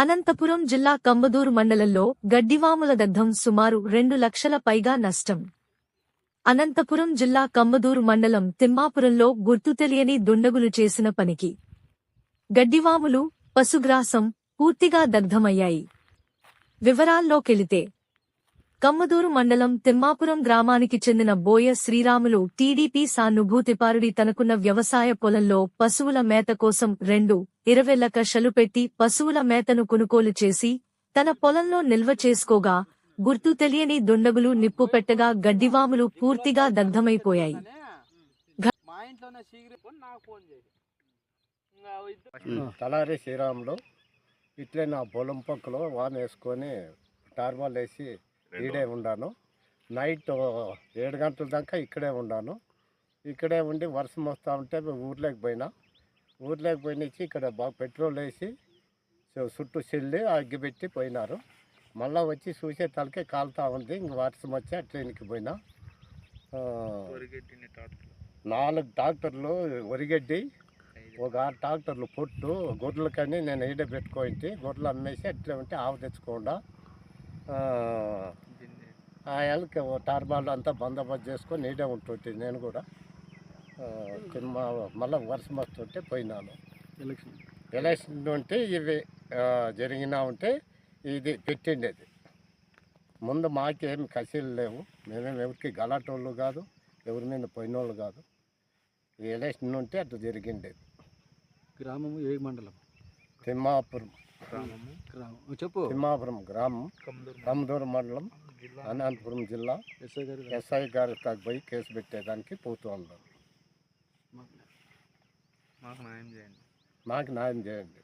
అనంతపురం జిల్లా కంబదూరు మండలంలో గడ్డివాముల దగ్ధం సుమారు 2 లక్షల పైగా నష్టం. అనంతపురం జిల్లా కంబదూరు మండలం తిమ్మాపురంలో గుర్తు తెలియని దుండగులు చేసిన పనికి గడ్డివాములు, పశుగ్రాసం పూర్తిగా దగ్ధమయ్యాయి. వివరాల్లోకెళితే కమ్మదూరు మండలం తిమ్మాపురం గ్రామానికి చెందిన బోయ శ్రీరాములు టీడీపీ సానుభూతిపరుడి తనకున్న వ్యవసాయ పొలంలో పశువుల మేత కోసం 2.20 లక్షలు పెట్టి పశువుల మేతను కొనుగోలు చేసి తన పొలంలో నిల్వ చేసుకోగా గుర్తు తెలియని దుండగులు నిప్పు పెట్టగా గడ్డివాములు పూర్తిగా దగ్ధమైపోయాయి. తలారి శ్రీరాములు ఇట్లే నా పొలం పక్కలో వాన్ వేసుకొని టార్మాల్ వేసి ఈడే ఉన్నాను. నైట్ 7 గంటల దాకా ఇక్కడే ఉన్నాను. ఇక్కడే ఉండి వర్షం వస్తూ ఉంటే ఊర్లోకి పోయినిచ్చి ఇక్కడ బాగా పెట్రోల్ వేసి చుట్టూ చెల్లి అగ్గిపెట్టి పోయినారు. మళ్ళీ వచ్చి చూసే తలకే కాలుతూ ఉంది. ఇంక వర్షం వచ్చి ట్రైన్కి పోయినా 4 ట్రాక్టర్లు వరిగడ్డి, ఒక 6 ట్రాక్టర్లు పొట్టు గొర్రెలకని నేను ఈడే పెట్టుకోండి. గొర్రెలు అమ్మేసి అట్లే ఉంటే ఆవు తెచ్చుకోకుండా ఆ ఏళ్ళకి టార్బాల్ అంతా బందోబస్తు చేసుకొని ఈడే ఉంటుంటే నేను కూడా మళ్ళీ వర్షం వస్తుంటే పోయినాను. ఎలక్షన్ ఉంటే ఇవి జరిగినా ఉంటే ఇది పెట్టిండేది. ముందు మాకేమి కసీలు లేవు, మేమేమి ఎవరికి గలాటోళ్ళు కాదు, ఎవరి మీద పోయినోళ్ళు కాదు. ఈ ఎలక్షన్ ఉంటే అట్లా జరిగిండేది. గ్రామము ఏ మండలం? తిమ్మాపురం. చెప్పు. తిమ్మాపురం గ్రామం, కమ్మదూరు మండలం, అనంతపురం జిల్లా. ఎస్ఐ గారి పోయి కేసు పెట్టేదానికి పోతూ ఉన్నాం. మాకు న్యాయం చేయండి.